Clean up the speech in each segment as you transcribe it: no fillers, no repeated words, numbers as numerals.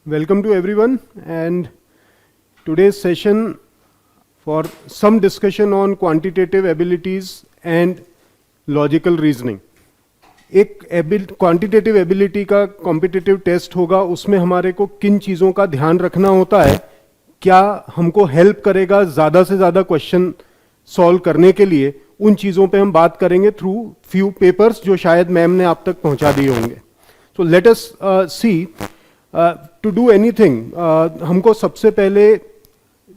Welcome to everyone, and today's session for some discussion on quantitative abilities and logical reasoning. एक quantitative ability का competitive test होगा, उसमें हमारे को किन चीज़ों का ध्यान रखना होता है, क्या हमको हेल्प करेगा ज़्यादा से ज़्यादा क्वेश्चन सॉल्व करने के लिए, उन चीज़ों पे हम बात करेंगे थ्रू फ्यू पेपर्स जो शायद मैम ने आप तक पहुंचा दिए होंगे. So let us see to do anything. हमको सबसे पहले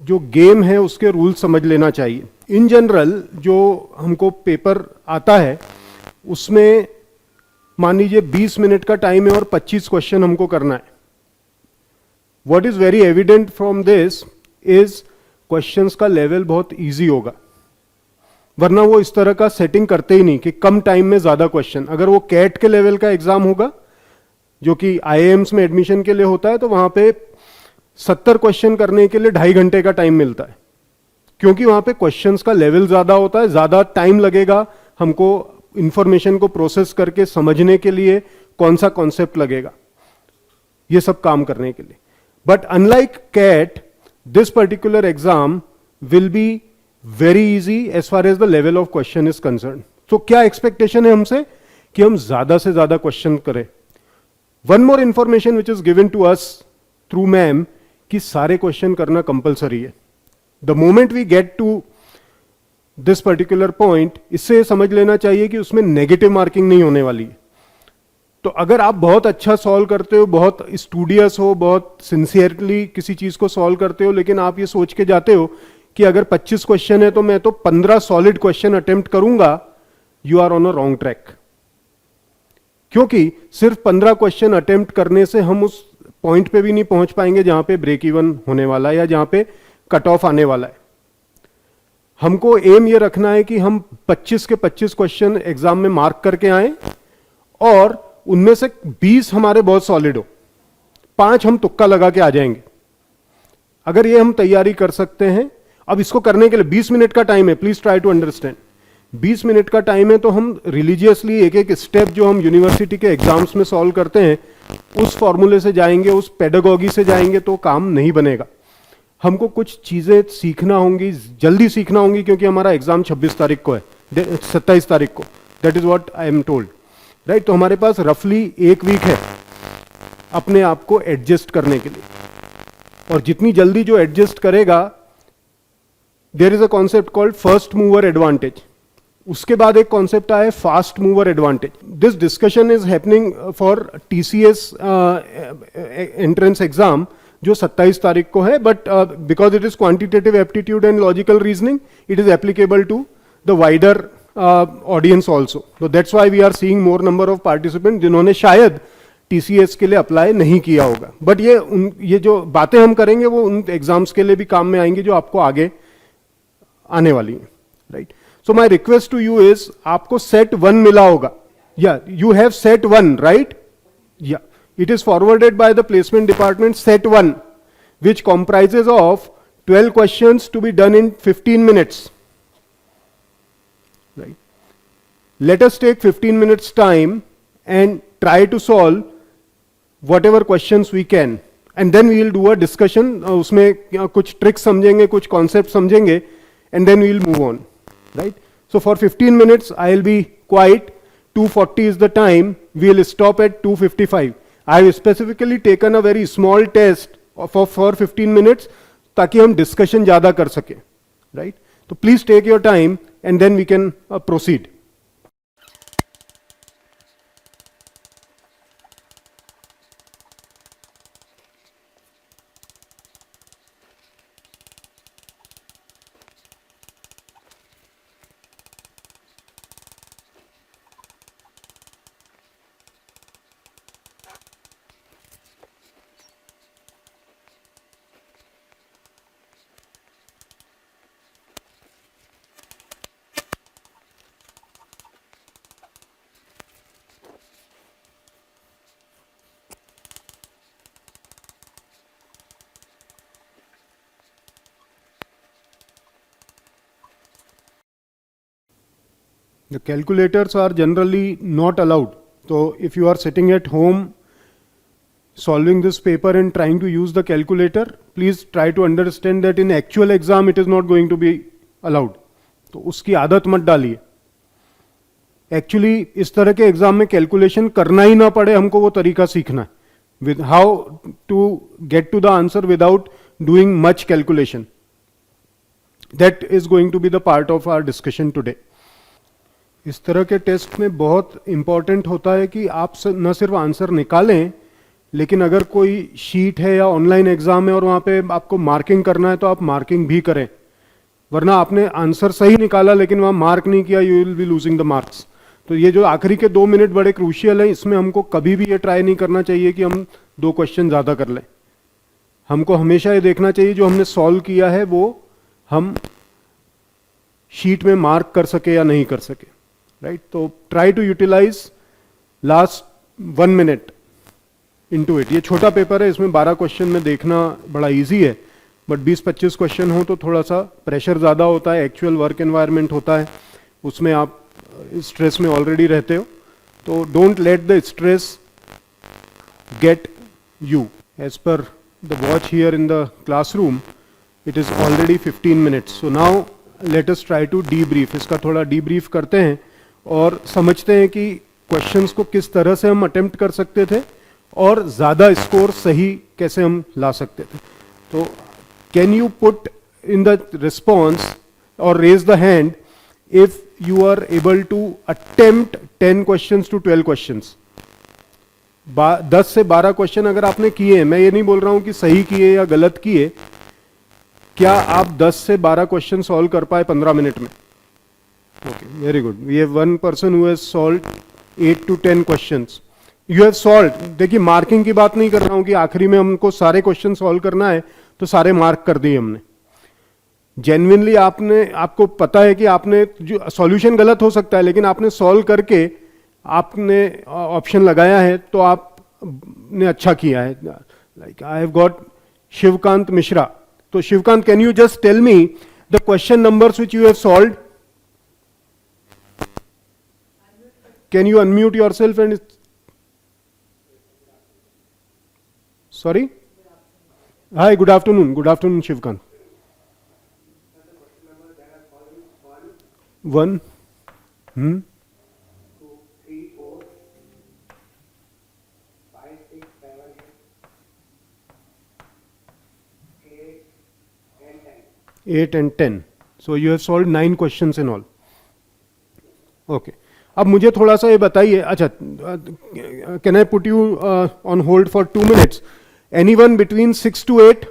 जो गेम है उसके रूल समझ लेना चाहिए. इन जनरल जो हमको पेपर आता है उसमें मान लीजिए 20 मिनट का टाइम है और 25 क्वेश्चन हमको करना है. What is very evident from this is questions का लेवल बहुत इजी होगा, वरना वो इस तरह का सेटिंग करते ही नहीं कि कम टाइम में ज्यादा क्वेश्चन. अगर वो कैट के लेवल का एग्जाम होगा जो कि आईआईएम्स में एडमिशन के लिए होता है, तो वहां पे 70 क्वेश्चन करने के लिए 2.5 घंटे का टाइम मिलता है, क्योंकि वहां पे क्वेश्चंस का लेवल ज्यादा होता है, ज्यादा टाइम लगेगा हमको इंफॉर्मेशन को प्रोसेस करके समझने के लिए, कौन सा कॉन्सेप्ट लगेगा, ये सब काम करने के लिए. But unlike CAT, this particular exam will be very easy as far as the level of question is concern. तो क्या एक्सपेक्टेशन है हमसे कि हम ज्यादा से ज्यादा क्वेश्चन करें. One more information which is given to us through ma'am कि सारे क्वेश्चन करना कंपलसरी है. The moment we get to this particular point, इससे समझ लेना चाहिए कि उसमें नेगेटिव मार्किंग नहीं होने वाली है. तो अगर आप बहुत अच्छा सॉल्व करते हो, बहुत स्टूडियस हो, बहुत सिंसियरली किसी चीज को सॉल्व करते हो, लेकिन आप ये सोच के जाते हो कि अगर 25 क्वेश्चन है तो मैं तो 15 सॉलिड क्वेश्चन अटेम्प्ट करूंगा, you are on a wrong track. क्योंकि सिर्फ 15 क्वेश्चन अटेम्प्ट करने से हम उस पॉइंट पे भी नहीं पहुंच पाएंगे जहां पे ब्रेक इवन होने वाला है या जहां पे कट ऑफ आने वाला है. हमको एम ये रखना है कि हम 25 के 25 क्वेश्चन एग्जाम में मार्क करके आए और उनमें से 20 हमारे बहुत सॉलिड हो, 5 हम तुक्का लगा के आ जाएंगे. अगर ये हम तैयारी कर सकते हैं, अब इसको करने के लिए 20 मिनट का टाइम है, please try to understand. 20 minute का टाइम है तो हम रिलीजियसली एक एक स्टेप जो हम यूनिवर्सिटी के एग्जाम्स में सॉल्व करते हैं उस फॉर्मूले से जाएंगे, उस पेडागॉगी से जाएंगे तो काम नहीं बनेगा. हमको कुछ चीजें सीखना होंगी, जल्दी सीखना होंगी, क्योंकि हमारा एग्जाम 26 तारीख को है, 27 तारीख को. That is what I am told, right. तो हमारे पास रफली 1 वीक है अपने आप को एडजस्ट करने के लिए, और जितनी जल्दी जो एडजस्ट करेगा, there is a concept called first mover advantage. उसके बाद एक कॉन्सेप्ट आया fast mover advantage. This discussion is happening for TCS entrance exam जो 27 तारीख को है, but because it is quantitative aptitude and logical reasoning, it is applicable to the wider audience also. तो that's why we are seeing more number of participant जिन्होंने शायद TCS के लिए apply नहीं किया होगा. बट ये जो बातें हम करेंगे वो उन एग्जाम्स के लिए भी काम में आएंगी जो आपको आगे आने वाली है, right. So my request to you is, आपको सेट 1 मिला होगा, या यू हैव सेट 1, राइट. या it is forwarded by the placement department, set 1, which comprises of 12 questions to be done in 15 minutes, right. Let us take 15 minutes time and try to solve whatever questions we can, and then we will do a discussion. उसमें कुछ tricks समझेंगे, कुछ concepts समझेंगे, and then we will move on, right. So for 15 minutes I will be quiet. 2:40 is the time. We will stop at 2:55. I have specifically taken a very small test for 15 minutes ताकि हम discussion ज्यादा कर सके, right. तो please take your time and then we can proceed. The calculators are generally not allowed. So if you are sitting at home solving this paper and trying to use the calculator, please try to understand that in actual exam it is not going to be allowed. तो उसकी आदत मत डालिए. Actually इस तरह के exam में calculation करना ही ना पड़े, हमको वो तरीका सीखना है, with how to get to the answer without doing much calculation. That is going to be the part of our discussion today. इस तरह के टेस्ट में बहुत इंपॉर्टेंट होता है कि आप न सिर्फ आंसर निकालें, लेकिन अगर कोई शीट है या ऑनलाइन एग्जाम है और वहाँ पे आपको मार्किंग करना है तो आप मार्किंग भी करें. वरना आपने आंसर सही निकाला लेकिन वहाँ मार्क नहीं किया, you will be losing the marks. तो ये जो आखिरी के 2 मिनट बड़े क्रूशियल हैं, इसमें हमको कभी भी ये ट्राई नहीं करना चाहिए कि हम 2 क्वेश्चन ज़्यादा कर लें. हमको हमेशा ये देखना चाहिए जो हमने सॉल्व किया है वो हम शीट में मार्क कर सके या नहीं कर सके. राइट, तो try to utilize last 1 minute into it. ये छोटा पेपर है, इसमें 12 क्वेश्चन में देखना बड़ा इजी है, बट 20-25 क्वेश्चन हो तो थोड़ा सा प्रेशर ज़्यादा होता है, एक्चुअल वर्क एनवायरनमेंट होता है, उसमें आप स्ट्रेस में ऑलरेडी रहते हो. तो don't let the stress get you. As per the watch here in the classroom it is already 15 minutes. So now let us try to debrief. इसका थोड़ा डीब्रीफ करते हैं और समझते हैं कि क्वेश्चंस को किस तरह से हम अटेम्प्ट कर सकते थे और ज़्यादा स्कोर सही कैसे हम ला सकते थे. तो can you put in the response और raise the hand if you are able to attempt 10 questions to 12 questions. 10 से 12 क्वेश्चन अगर आपने किए हैं, मैं ये नहीं बोल रहा हूं कि सही किए या गलत किए, क्या आप 10 से 12 क्वेश्चन सॉल्व कर पाए 15 मिनट में? Okay, very good. We have one person who has solved 8 to 10 questions. You have solved. देखिए, मार्किंग की बात नहीं कर रहा हूं कि आखिरी में हमको सारे क्वेश्चन सॉल्व करना है तो सारे मार्क कर दिए हमने. जेन्युइनली आपको पता है कि आपने जो सॉल्यूशन गलत हो सकता है लेकिन आपने सॉल्व करके आपने ऑप्शन लगाया है तो आपने अच्छा किया है. Like I have got Shivkant Mishra. तो Shivkant, can you just tell me the question numbers which you have solved? Can you unmute yourself and sorry. Hi, good afternoon. Good afternoon Shivkant. 1 2 3 4 5 6 7 8 and 10. So you have solved 9 questions in all. Okay. अब मुझे थोड़ा सा ये बताइए. अच्छा, can I put you on hold for 2 minutes? Anyone between 6 to 8?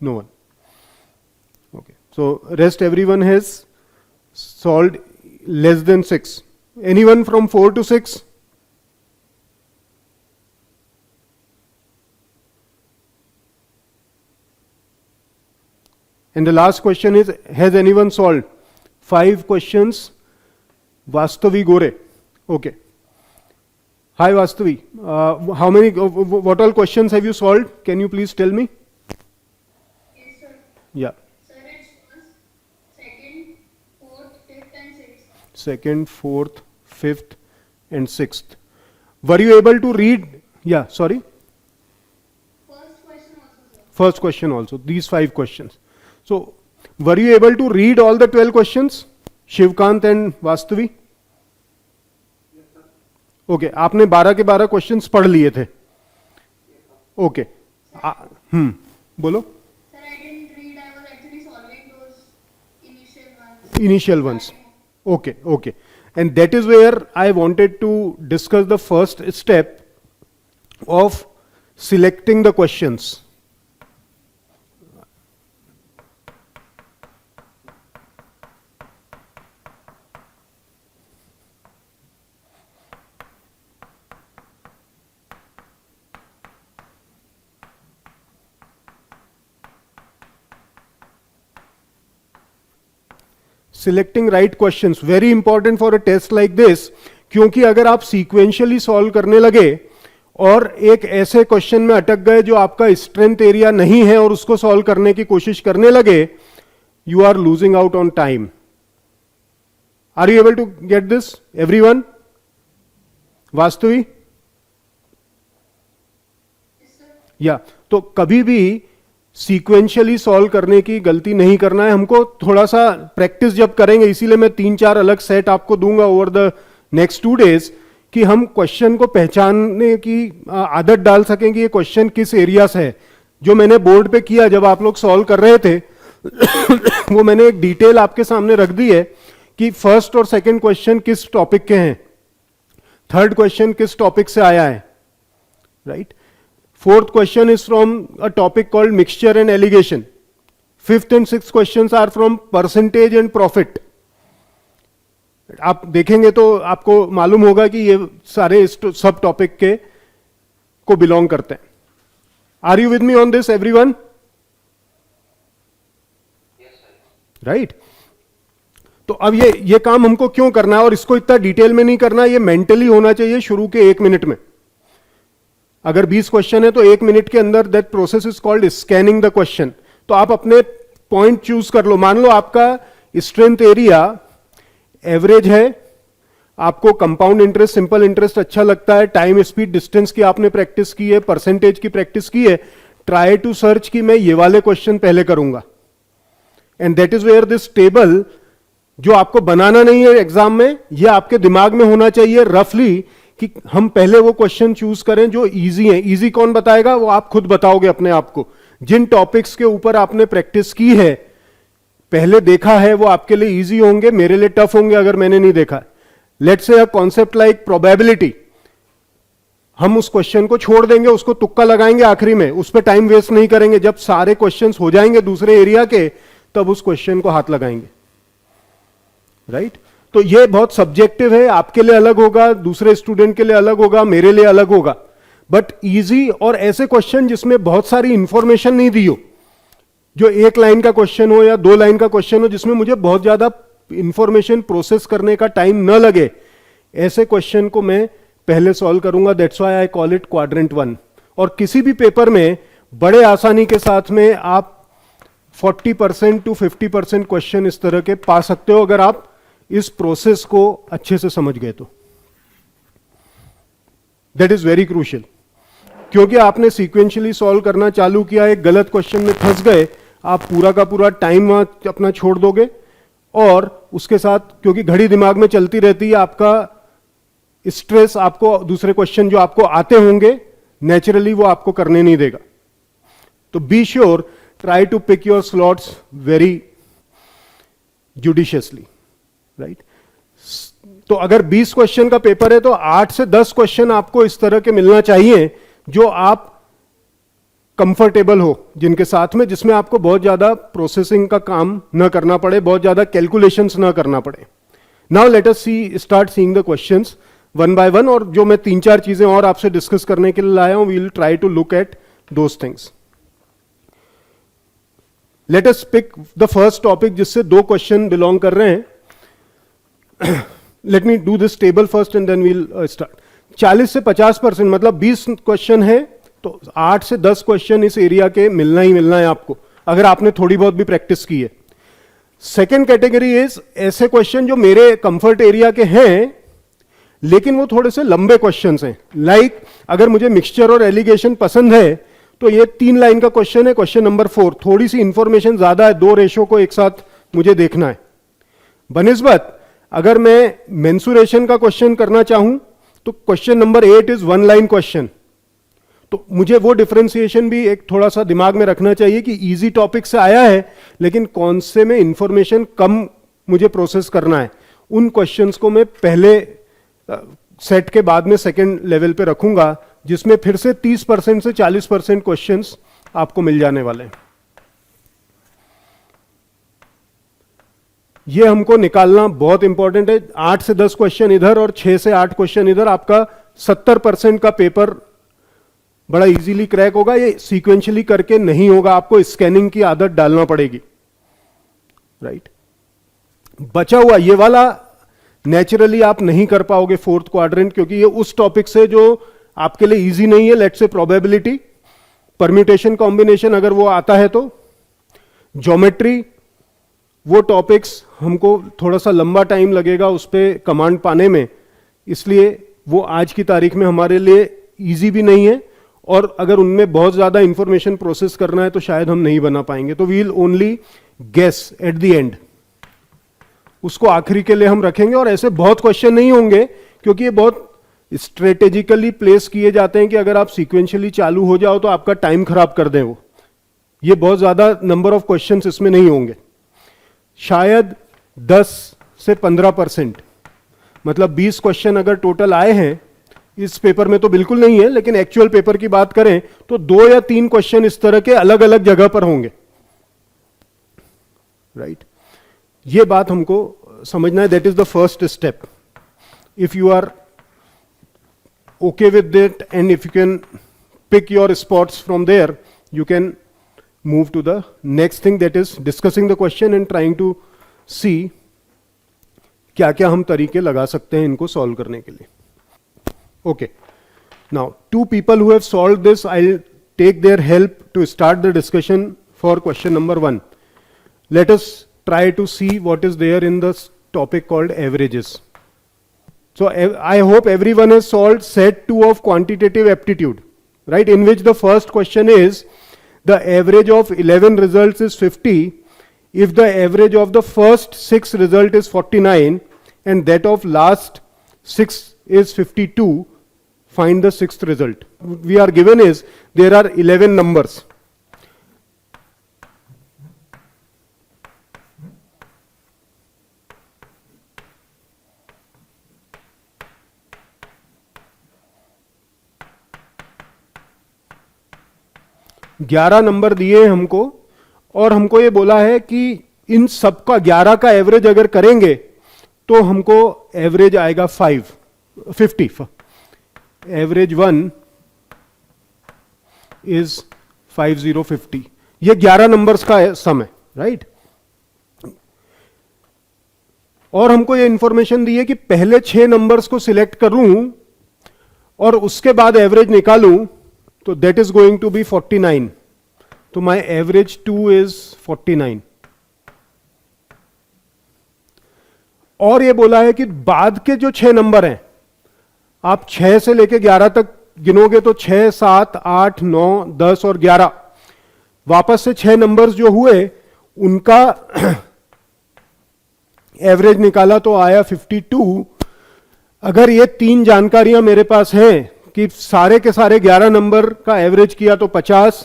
No one. Okay. So rest everyone has solved less than 6. Anyone from 4 to 6? And the last question is, has anyone solved 5 questions? Vastavi Gore. Okay. Hi Vastavi. How many, what all questions have you solved? Can you please tell me? Yes, sir. Yeah. Sir, it's first, second, fourth, fifth, and sixth. Second, fourth, fifth, and sixth. Were you able to read? Yeah, sorry. First question also, sir. First question also. These 5 questions. So, were you able to read all the 12 questions? Shivkant and Vastavi? Yes, sir. Okay. आपने 12 के 12 questions पढ़ लिए थे. Okay. बोलो. Sir, I didn't read. I was actually solving those initial ones. Initial ones. Okay, okay. And that is where I wanted to discuss the first step of selecting the questions. Selecting right questions, very important for a test like this, क्योंकि अगर आप sequentially solve करने लगे और एक ऐसे question में अटक गए जो आपका स्ट्रेंथ एरिया नहीं है और उसको सॉल्व करने की कोशिश करने लगे, you are losing out on time. Are you able to get this, everyone? वास्तवी? या तो कभी भी सीक्वेंशियली सॉल्व करने की गलती नहीं करना है हमको, थोड़ा सा प्रैक्टिस जब करेंगे, इसीलिए मैं 3-4 अलग सेट आपको दूंगा ओवर द नेक्स्ट 2 डेज, कि हम क्वेश्चन को पहचानने की आदत डाल सकें कि ये क्वेश्चन किस एरिया से है. जो मैंने बोर्ड पे किया जब आप लोग सॉल्व कर रहे थे वो मैंने एक डिटेल आपके सामने रख दी है कि फर्स्ट और सेकंड क्वेश्चन किस टॉपिक के हैं, थर्ड क्वेश्चन किस टॉपिक से आया है, right. Fourth question is from a topic called mixture and alligation. Fifth and sixth questions are from percentage and profit. आप देखेंगे तो आपको मालूम होगा कि ये सारे इस सब टॉपिक के को बिलोंग करते हैं. Are you with me on this, everyone? Yes, sir. Right? तो अब ये काम हमको क्यों करना है और इसको इतना डिटेल में नहीं करना, ये मेंटली होना चाहिए शुरू के 1 मिनट में. अगर 20 क्वेश्चन है तो 1 मिनट के अंदर that process is called scanning the question. तो आप अपने पॉइंट चूज कर लो. मान लो आपका स्ट्रेंथ एरिया एवरेज है, आपको कंपाउंड इंटरेस्ट, सिंपल इंटरेस्ट अच्छा लगता है, टाइम स्पीड डिस्टेंस की आपने प्रैक्टिस की है, परसेंटेज की प्रैक्टिस की है, ट्राई टू सर्च की मैं ये वाले क्वेश्चन पहले करूंगा. And that is where this table, जो आपको बनाना नहीं है एग्जाम में, ये आपके दिमाग में होना चाहिए रफली कि हम पहले वो क्वेश्चन चूज करें जो इजी है. इजी कौन बताएगा, वो आप खुद बताओगे अपने आप को. जिन टॉपिक्स के ऊपर आपने प्रैक्टिस की है, पहले देखा है, वो आपके लिए इजी होंगे, मेरे लिए टफ होंगे अगर मैंने नहीं देखा. Let's say a concept like probability, हम उस क्वेश्चन को छोड़ देंगे, उसको तुक्का लगाएंगे आखिरी में, उस पर टाइम वेस्ट नहीं करेंगे. जब सारे क्वेश्चंस हो जाएंगे दूसरे एरिया के, तब उस क्वेश्चन को हाथ लगाएंगे, राइट. तो ये बहुत सब्जेक्टिव है, आपके लिए अलग होगा, दूसरे स्टूडेंट के लिए अलग होगा, मेरे लिए अलग होगा. बट इजी, और ऐसे क्वेश्चन जिसमें बहुत सारी इंफॉर्मेशन नहीं दी हो, जो 1 लाइन का क्वेश्चन हो या 2 लाइन का क्वेश्चन हो, जिसमें मुझे बहुत ज्यादा इंफॉर्मेशन प्रोसेस करने का टाइम न लगे, ऐसे क्वेश्चन को मैं पहले सॉल्व करूंगा. That's why I call it quadrant 1. और किसी भी पेपर में बड़े आसानी के साथ में आप 40% to 50% क्वेश्चन इस तरह के पा सकते हो अगर आप इस प्रोसेस को अच्छे से समझ गए तो. दैट इज वेरी क्रूशियल, क्योंकि आपने सीक्वेंशियली सॉल्व करना चालू किया, एक गलत क्वेश्चन में फंस गए, आप पूरा का पूरा टाइम अपना छोड़ दोगे. और उसके साथ क्योंकि घड़ी दिमाग में चलती रहती है, आपका स्ट्रेस आपको दूसरे क्वेश्चन जो आपको आते होंगे नेचुरली वो आपको करने नहीं देगा. तो be sure, try to pick your slots very judiciously, right. तो अगर 20 क्वेश्चन का पेपर है तो 8 से 10 क्वेश्चन आपको इस तरह के मिलना चाहिए जो आप कंफर्टेबल हो जिनके साथ में, जिसमें आपको बहुत ज्यादा प्रोसेसिंग का काम न करना पड़े, बहुत ज्यादा कैलकुलेशंस न करना पड़े. Now let us start seeing the questions one by one. और जो मैं 3-4 चीजें और आपसे डिस्कस करने के लिए लाया हूं, we will try to look at those things. Let us pick the first topic जिससे 2 क्वेश्चन बिलोंग कर रहे हैं. Let me do this table first and then we'll start. 40 से 50% मतलब 20 क्वेश्चन है तो 8 से 10 क्वेश्चन इस एरिया के मिलना ही मिलना है आपको, अगर आपने थोड़ी बहुत भी प्रैक्टिस की है. सेकेंड कैटेगरी इज ऐसे क्वेश्चन जो मेरे कंफर्ट एरिया के हैं लेकिन वो थोड़े से लंबे क्वेश्चंस हैं. लाइक अगर मुझे मिक्सचर और एलिगेशन पसंद है तो ये 3 लाइन का क्वेश्चन है, क्वेश्चन नंबर 4. थोड़ी सी इंफॉर्मेशन ज्यादा है, 2 रेशो को एक साथ मुझे देखना है. बनिस्बत अगर मैं मेंसुरेशन का क्वेश्चन करना चाहूं तो question number 8 is 1 line question. तो मुझे वो डिफरेंशिएशन भी एक थोड़ा सा दिमाग में रखना चाहिए कि इजी टॉपिक से आया है लेकिन कौन से में इंफॉर्मेशन कम मुझे प्रोसेस करना है. उन क्वेश्चंस को मैं पहले सेट के बाद में सेकंड लेवल पे रखूंगा, जिसमें फिर से 30% से 40% क्वेश्चंस आपको मिल जाने वाले हैं. ये हमको निकालना बहुत इंपॉर्टेंट है. 8 से 10 क्वेश्चन इधर और 6 से 8 क्वेश्चन इधर, आपका 70% का पेपर बड़ा इजीली क्रैक होगा. ये सीक्वेंशियली करके नहीं होगा, आपको स्कैनिंग की आदत डालना पड़ेगी, राइट. बचा हुआ ये वाला नेचुरली आप नहीं कर पाओगे फोर्थ क्वाड्रेंट, क्योंकि ये उस टॉपिक से जो आपके लिए इजी नहीं है. Let's say probability, permutation combination अगर वो आता है तो, ज्योमेट्री वो टॉपिक्स हमको थोड़ा सा लंबा टाइम लगेगा उस पर कमांड पाने में, इसलिए वो आज की तारीख में हमारे लिए इजी भी नहीं है, और अगर उनमें बहुत ज़्यादा इंफॉर्मेशन प्रोसेस करना है तो शायद हम नहीं बना पाएंगे। तो we will only guess at the end, उसको आखिरी के लिए हम रखेंगे। और ऐसे बहुत क्वेश्चन नहीं होंगे क्योंकि ये बहुत स्ट्रेटेजिकली प्लेस किए जाते हैं कि अगर आप सीक्वेंशियली चालू हो जाओ तो आपका टाइम खराब कर दें वो। ये बहुत ज़्यादा नंबर ऑफ क्वेश्चंस इसमें नहीं होंगे, शायद 10 से 15%, मतलब 20 क्वेश्चन अगर टोटल आए हैं इस पेपर में तो बिल्कुल नहीं है, लेकिन एक्चुअल पेपर की बात करें तो 2 या 3 क्वेश्चन इस तरह के अलग अलग जगह पर होंगे, राइट? ये बात हमको समझना है, that is the first step. If you are okay with it and if you can pick your spots from there, you can move to the next thing, that is discussing the question and trying to see क्या क्या हम तरीके लगा सकते हैं इनको solve करने के लिए। Okay, now 2 people who have solved this, I'll take their help to start the discussion for question number 1. Let us try to see what is there in this topic called averages. So I hope everyone has solved set 2 of quantitative aptitude, right? In which the first question is the average of 11 results is 50 if the average of the first 6 result is 49 and that of last 6 is 52. Find the 6th result. We are given is there are 11 numbers. ग्यारह number दिए हमको और हमको ये बोला है कि इन सबका 11 का एवरेज अगर करेंगे तो हमको एवरेज आएगा 50। Average 1 is 5050। ये 11 नंबर्स का सम है, राइट? और हमको ये इंफॉर्मेशन दी है कि पहले 6 नंबर्स को सिलेक्ट करूं और उसके बाद एवरेज निकालूं तो that is going to be 49। तो माय एवरेज 2 इज 49। और ये बोला है कि बाद के जो 6 नंबर हैं, आप 6 से लेके 11 तक गिनोगे तो 6, 7, 8, 9, 10 और 11, वापस से 6 नंबर्स जो हुए उनका एवरेज निकाला तो आया 52। अगर ये 3 जानकारियां मेरे पास हैं कि सारे के सारे 11 नंबर का एवरेज किया तो 50,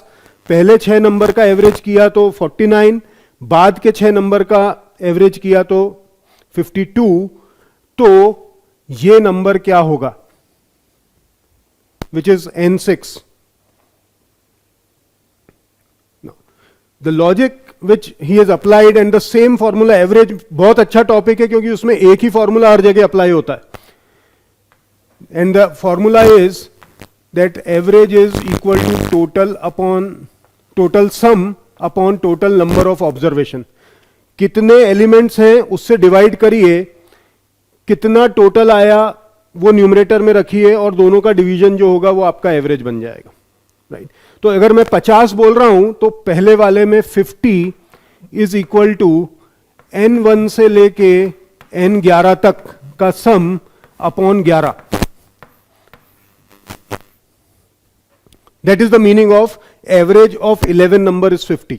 पहले 6 नंबर का एवरेज किया तो 49, बाद के 6 नंबर का एवरेज किया तो 52, तो ये नंबर क्या होगा? which is n6. Now, the logic which he has applied and the same formula average बहुत अच्छा टॉपिक है क्योंकि उसमें एक ही फॉर्मूला हर जगह अप्लाई होता है, and the formula is that average is equal to total sum upon total number of observation. कितने एलिमेंट्स हैं उससे डिवाइड करिए, कितना टोटल आया वो न्यूमरेटर में रखिए और दोनों का डिवीजन जो होगा वो आपका एवरेज बन जाएगा, राइट? तो अगर मैं 50 बोल रहा हूं तो पहले वाले में 50 इज इक्वल टू n1 से लेके n11 तक का सम upon 11। That is the meaning of average of 11 number is 50।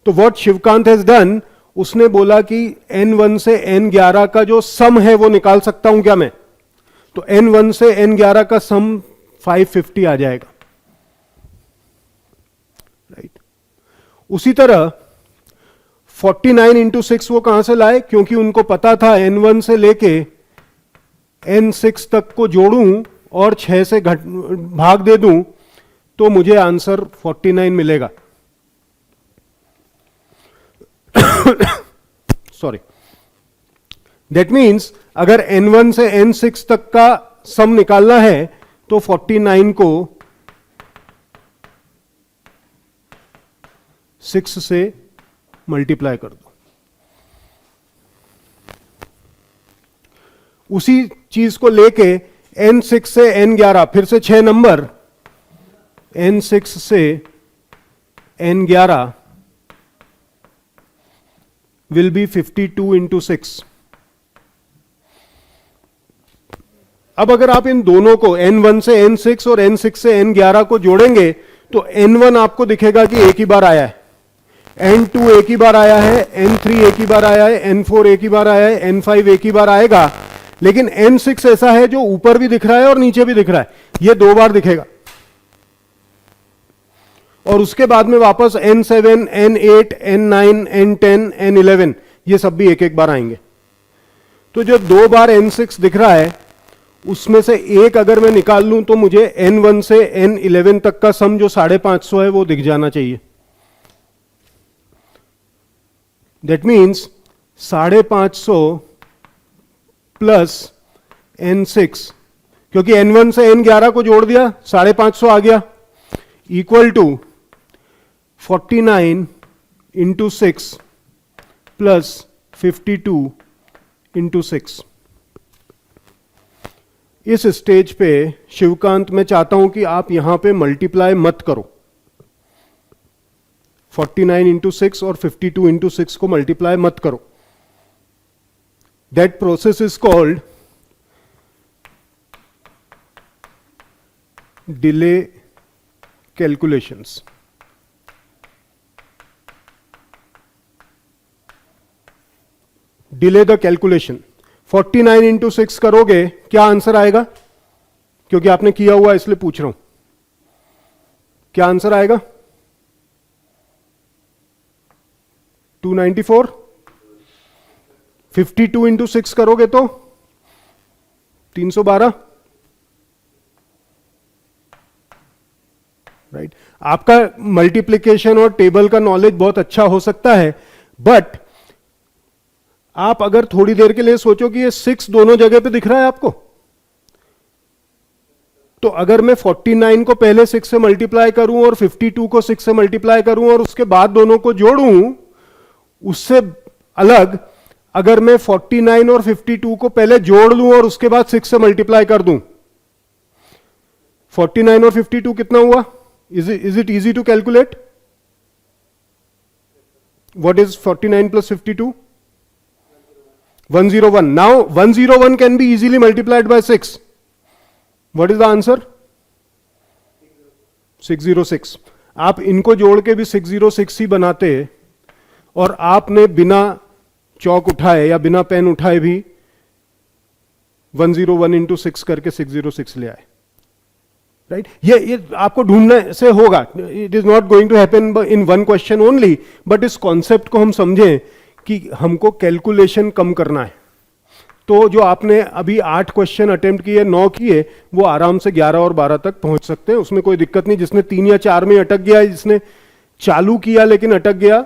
तो व्हाट शिवकांत हैज डन, उसने बोला कि n1 से n11 का जो सम है वो निकाल सकता हूं क्या मैं? तो n1 से n11 का सम 550 आ जाएगा, राइट? उसी तरह 49 इंटू 6 वो कहां से लाए? क्योंकि उनको पता था n1 से लेके n6 तक को जोड़ूं और 6 से भाग दे दूं तो मुझे आंसर 49 मिलेगा। सॉरी, दैट मीन्स अगर n1 से n6 तक का सम निकालना है तो 49 को 6 से मल्टीप्लाई कर दो। उसी चीज को लेके n6 से n11, फिर से 6 नंबर, n6 से n11 will be 52 into 6. अब अगर आप इन दोनों को n1 से n6 और n6 से n11 को जोड़ेंगे तो n1 आपको दिखेगा कि एक ही बार आया है, n2 एक ही बार आया है, n3 एक ही बार आया है, n4 एक ही बार आया है, n5 एक ही बार आएगा, लेकिन n6 ऐसा है जो ऊपर भी दिख रहा है और नीचे भी दिख रहा है, ये 2 बार दिखेगा। और उसके बाद में वापस n7, n8, n9, n10, n11 ये सब भी एक एक बार आएंगे। तो जो 2 बार n6 दिख रहा है उसमें से एक अगर मैं निकाल लूं तो मुझे n1 से n11 तक का सम जो 550 है वो दिख जाना चाहिए। दैट मीन्स 550 प्लस n6, क्योंकि n1 से n11 को जोड़ दिया 550 आ गया, equal to 49 into 6 plus 52 into 6। इस स्टेज पे शिवकांत मैं चाहता हूं कि आप यहां पे मल्टीप्लाई मत करो, 49 इंटू 6 और 52 इंटू 6 को मल्टीप्लाई मत करो। That process is called delay calculations. Delay the calculation. 49 into 6 करोगे क्या आंसर आएगा? क्योंकि आपने किया हुआ इसलिए पूछ रहा हूं, क्या आंसर आएगा? 294। 52 इंटू 6 करोगे तो 312। राइट, आपका मल्टीप्लिकेशन और टेबल का नॉलेज बहुत अच्छा हो सकता है, बट आप अगर थोड़ी देर के लिए सोचो कि ये 6 दोनों जगह पे दिख रहा है आपको, तो अगर मैं 49 को पहले 6 से मल्टीप्लाई करूं और 52 को 6 से मल्टीप्लाई करूं और उसके बाद दोनों को जोड़ूं, उससे अलग अगर मैं 49 और 52 को पहले जोड़ लूं और उसके बाद 6 से मल्टीप्लाई कर दूं, 49 और 52 कितना हुआ? Is it easy to calculate? What is 49 plus 52? 101. Now 101 can be easily multiplied by 6. What is the answer? 606. आप इनको जोड़ के भी 606 ही बनाते, और आपने बिना चौक उठाए या बिना पेन उठाए भी 101 इंटू 6 करके 606 ले आए। राइट, ये आपको ढूंढने से होगा। It is not going to happen in one question only, but इस कॉन्सेप्ट को हम समझें कि हमको कैलकुलेशन कम करना है। तो जो आपने अभी 8 क्वेश्चन अटेम्प्ट किए, 9 किए, वो आराम से 11 और 12 तक पहुंच सकते हैं, उसमें कोई दिक्कत नहीं। जिसने 3 या 4 में अटक गया, जिसने चालू किया लेकिन अटक गया,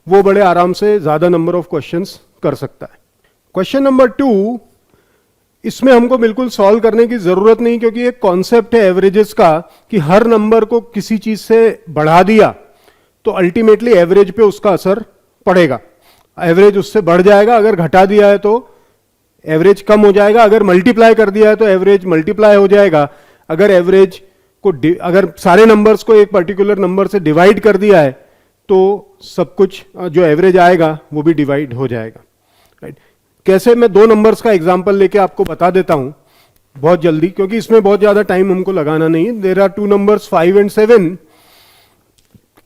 वो बड़े आराम से ज्यादा नंबर ऑफ क्वेश्चंस कर सकता है। क्वेश्चन नंबर 2, इसमें हमको बिल्कुल सॉल्व करने की जरूरत नहीं, क्योंकि एक कॉन्सेप्ट है एवरेजेस का कि हर नंबर को किसी चीज से बढ़ा दिया तो अल्टीमेटली एवरेज पे उसका असर पड़ेगा। एवरेज उससे बढ़ जाएगा, अगर घटा दिया है तो एवरेज कम हो जाएगा, अगर मल्टीप्लाई कर दिया है तो एवरेज मल्टीप्लाई हो जाएगा, अगर एवरेज को अगर सारे नंबर्स को एक पर्टिकुलर नंबर से डिवाइड कर दिया है तो सब कुछ जो एवरेज आएगा वो भी डिवाइड हो जाएगा। राइट, कैसे? मैं 2 नंबर्स का एग्जांपल लेके आपको बता देता हूं बहुत जल्दी, क्योंकि इसमें बहुत ज्यादा टाइम हमको लगाना नहीं है। There are 2 numbers 5 and 7.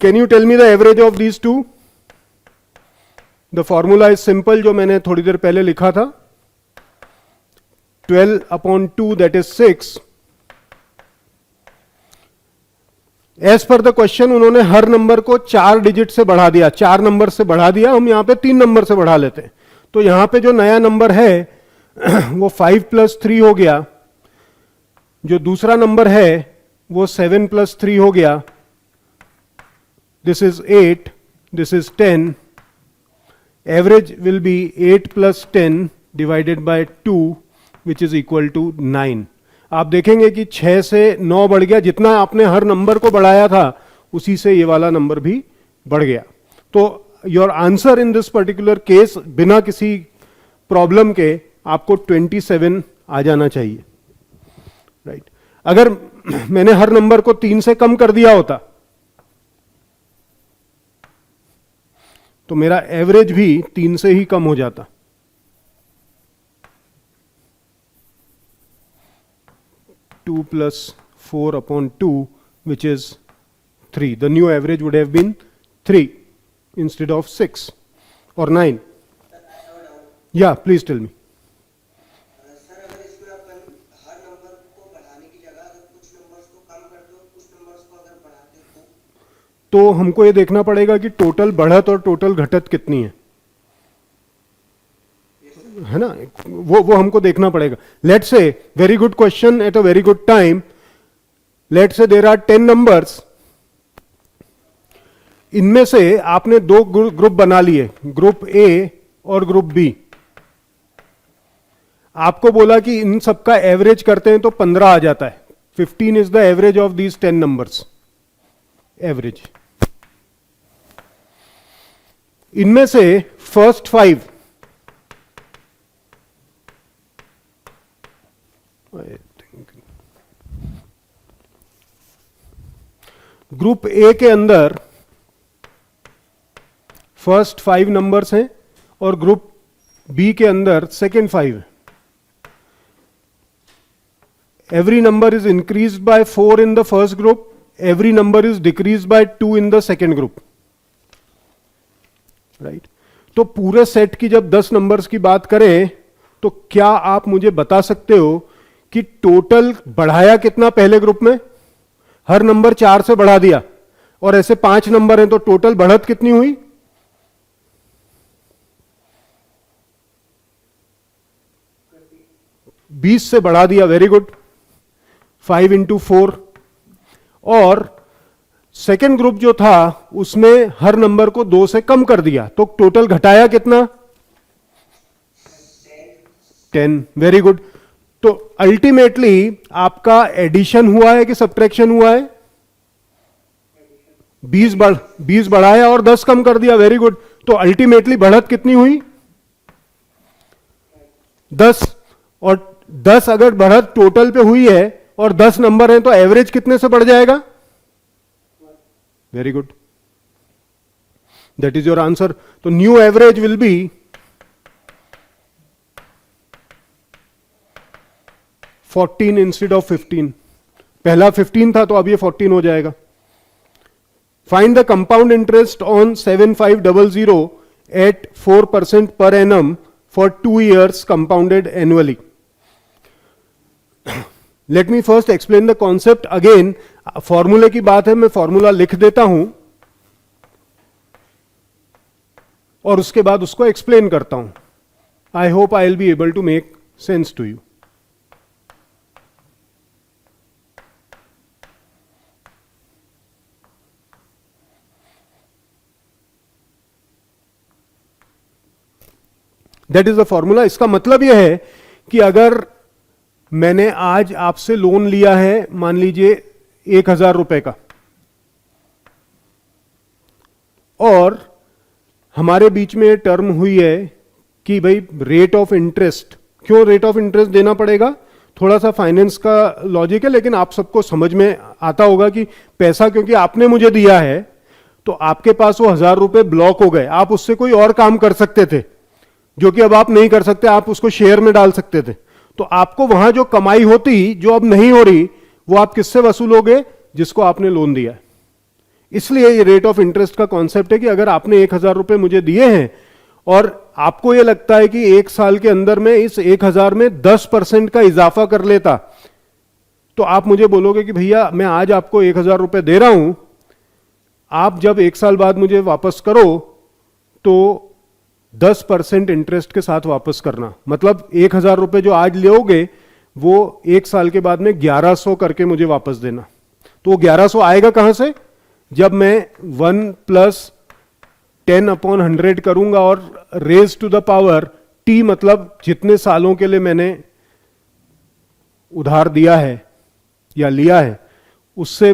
Can you tell me the average of these 2? The formula is simple, जो मैंने थोड़ी देर पहले लिखा था, 12/2 that is 6। As per the question उन्होंने हर नंबर को 4 डिजिट से बढ़ा दिया, 4 नंबर से बढ़ा दिया। हम यहां पे 3 नंबर से बढ़ा लेते हैं, तो यहां पे जो नया नंबर है वो 5 + 3 हो गया, जो दूसरा नंबर है वो 7 + 3 हो गया, this is 8, this is 10। Average will be 8 + 10 divided by 2, which is equal to 9. आप देखेंगे कि 6 से 9 बढ़ गया, जितना आपने हर नंबर को बढ़ाया था उसी से ये वाला नंबर भी बढ़ गया। तो your answer in this particular case, बिना किसी प्रॉब्लम के आपको 27 आ जाना चाहिए। राइट, अगर मैंने हर नंबर को 3 से कम कर दिया होता तो मेरा एवरेज भी 3 से ही कम हो जाता। Two plus 4/2 which is 3. The new average would have been 3 instead of 6 or 9. Yeah, please tell me. Sir अगर इसमें अपन हर नंबर को बढ़ाने की जगह अगर कुछ नंबर्स को कम कर दो, कुछ नंबर्स को अगर बढ़ाते तो हमको ये देखना पड़ेगा कि टोटल बढ़त और टोटल घटत कितनी है ना, वो हमको देखना पड़ेगा। Let's say, very good question at a very good time. Let's say there are 10 numbers, इनमें से आपने 2 ग्रुप बना लिए, ग्रुप ए और ग्रुप बी। आपको बोला कि इन सबका एवरेज करते हैं तो 15 आ जाता है। 15 is the average of these 10 numbers, average. इनमें से फर्स्ट 5 ग्रुप ए के अंदर फर्स्ट 5 नंबर्स हैं और ग्रुप बी के अंदर second 5। Every number is increased by 4 in the first group, every number is decreased by 2 in the second group. Right? तो पूरे सेट की जब 10 नंबर्स की बात करें तो क्या आप मुझे बता सकते हो कि टोटल बढ़ाया कितना पहले ग्रुप में? हर नंबर 4 से बढ़ा दिया और ऐसे 5 नंबर हैं तो टोटल बढ़त कितनी हुई? 20 से बढ़ा दिया, वेरी गुड। 5 into 4। और सेकेंड ग्रुप जो था उसमें हर नंबर को 2 से कम कर दिया, तो टोटल घटाया कितना? 10, वेरी गुड। तो अल्टीमेटली आपका एडिशन हुआ है कि सब्ट्रैक्शन हुआ है? 20 बढ़ाया और 10 कम कर दिया, वेरी गुड। तो अल्टीमेटली बढ़त कितनी हुई? 10। और 10 अगर बढ़त टोटल पे हुई है और 10 नंबर हैं तो एवरेज कितने से बढ़ जाएगा? Very good, that is your answer. तो new average will be 14 instead of 15। पहला 15 था तो अब ये 14 हो जाएगा। Find the compound interest on 7500 at 4% per annum for 2 years compounded annually. Let me first explain the concept again. फॉर्मूले की बात है, मैं फॉर्मूला लिख देता हूं और उसके बाद उसको एक्सप्लेन करता हूं। I hope I will be able to make sense to you. That is the formula. इसका मतलब यह है कि अगर मैंने आज आपसे लोन लिया है, मान लीजिए 1000 रुपए का, और हमारे बीच में टर्म हुई है कि भाई रेट ऑफ इंटरेस्ट, क्यों रेट ऑफ इंटरेस्ट देना पड़ेगा? थोड़ा सा फाइनेंस का लॉजिक है, लेकिन आप सबको समझ में आता होगा कि पैसा क्योंकि आपने मुझे दिया है तो आपके पास वो 1000 रुपए ब्लॉक हो गए। आप उससे कोई और काम कर सकते थे जो कि अब आप नहीं कर सकते, आप उसको शेयर में डाल सकते थे। तो आपको वहां जो कमाई होती जो अब नहीं हो रही, वो आप किससे वसूलोगे? जिसको आपने लोन दिया है। इसलिए ये रेट ऑफ इंटरेस्ट का कॉन्सेप्ट है कि अगर आपने 1000 रुपए मुझे दिए हैं और आपको ये लगता है कि 1 साल के अंदर में इस 1000 में 10% का इजाफा कर लेता, तो आप मुझे बोलोगे कि भैया मैं आज आपको 1000 रुपए दे रहा हूं, आप जब 1 साल बाद मुझे वापस करो तो 10% इंटरेस्ट के साथ वापस करना। मतलब 1000 रुपए जो आज लोगे वो 1 साल के बाद में 1100 करके मुझे वापस देना। तो वो 1100 आएगा कहां से? जब मैं 1 + 10/100 करूंगा और raise to the power t, मतलब जितने सालों के लिए मैंने उधार दिया है या लिया है उससे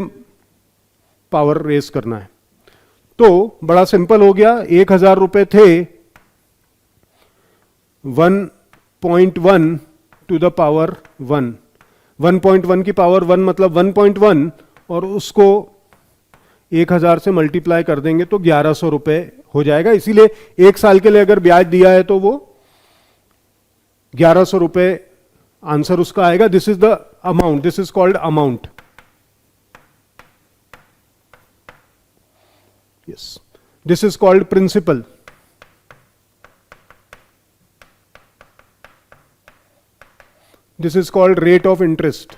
पावर रेज करना है। तो बड़ा सिंपल हो गया। 1000 रुपए थे 1.1 टू द पावर 1, 1.1 की पावर 1 मतलब 1.1, और उसको 1000 से मल्टीप्लाई कर देंगे तो 1100 रुपए हो जाएगा। इसीलिए 1 साल के लिए अगर ब्याज दिया है तो वो 1100 रुपए आंसर उसका आएगा। This is the amount, this is called amount. Yes, this is called principal. This is called rate of interest.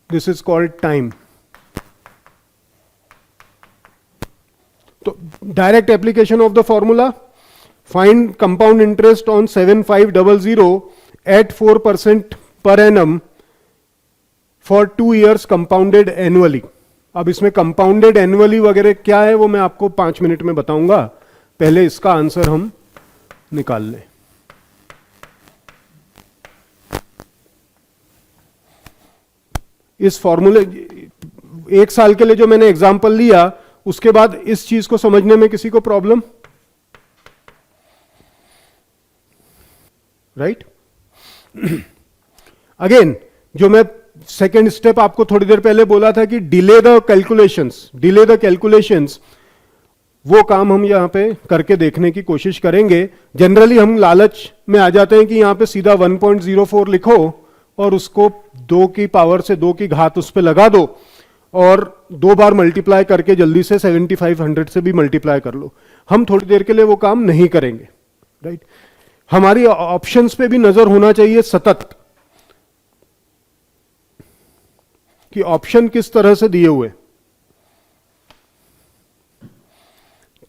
This is called time. So, direct application of the formula. Find compound interest on 7500 at 4% per annum for 2 years compounded annually. अब इसमें compounded annually वगैरह क्या है वो मैं आपको 5 minute में बताऊंगा। पहले इसका आंसर हम निकाल लें। इस फॉर्मूले 1 साल के लिए जो मैंने एग्जांपल लिया, उसके बाद इस चीज को समझने में किसी को प्रॉब्लम? राइट। अगेन, जो मैं सेकेंड स्टेप आपको थोड़ी देर पहले बोला था कि डिले द कैलकुलेशंस, वो काम हम यहां पे करके देखने की कोशिश करेंगे। जनरली हम लालच में आ जाते हैं कि यहां पे सीधा 1.04 लिखो और उसको 2 की पावर से 2 की घात उस पर लगा दो और 2 बार मल्टीप्लाई करके जल्दी से 7500 से भी मल्टीप्लाई कर लो। हम थोड़ी देर के लिए वो काम नहीं करेंगे। राइट। हमारी ऑप्शंस पे भी नजर होना चाहिए सतत कि ऑप्शन किस तरह से दिए हुए।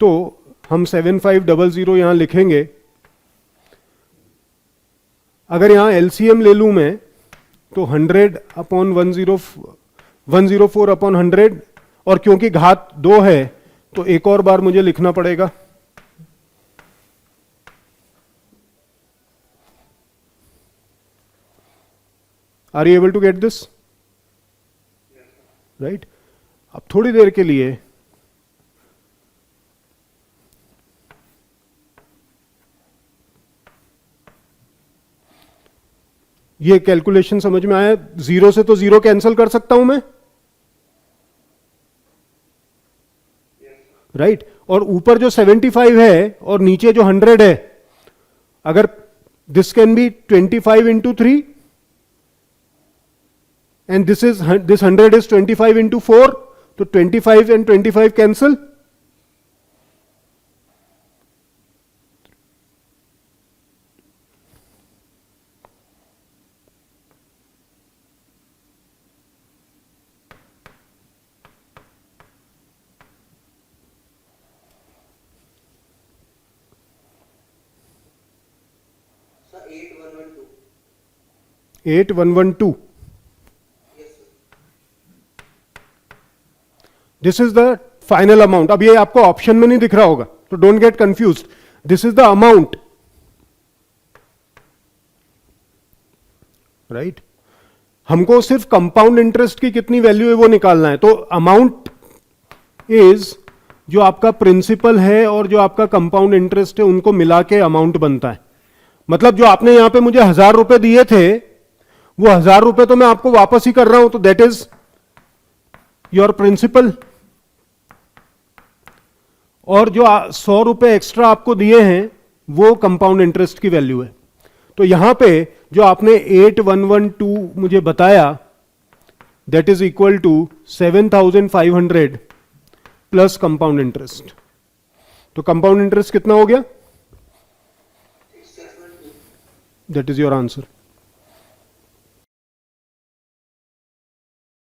तो हम 7500 यहां लिखेंगे। अगर यहां एलसीएम ले लूं मैं तो 100 अपॉन 104 अपॉन 100, और क्योंकि घात 2 है तो एक और बार मुझे लिखना पड़ेगा। Are you able to get this? Right. अब थोड़ी देर के लिए ये कैलकुलेशन समझ में आया? 0 से तो 0 कैंसिल कर सकता हूं मैं, राइट। और ऊपर जो 75 है और नीचे जो 100 है, अगर this can be 25 into 3 and this 100 is 25 into 4, तो 25 and 25 cancel. Sir 8112। 8112। Yes sir. This is the final amount. अब ये आपको ऑप्शन में नहीं दिख रहा होगा तो don't get confused. This is the amount, right. हमको सिर्फ कंपाउंड इंटरेस्ट की कितनी वैल्यू है वो निकालना है। तो अमाउंट इज जो आपका प्रिंसिपल है और जो आपका कंपाउंड इंटरेस्ट है उनको मिला के अमाउंट बनता है। मतलब जो आपने यहां पे मुझे 1000 रुपए दिए थे, वो 1000 रुपए तो मैं आपको वापस ही कर रहा हूं, तो दैट इज योर प्रिंसिपल। और जो 100 रुपए एक्स्ट्रा आपको दिए हैं वो कंपाउंड इंटरेस्ट की वैल्यू है। तो यहां पे जो आपने 8112 मुझे बताया, that is equal to 7500 plus compound interest. तो कंपाउंड इंटरेस्ट कितना हो गया? 672। That is your answer.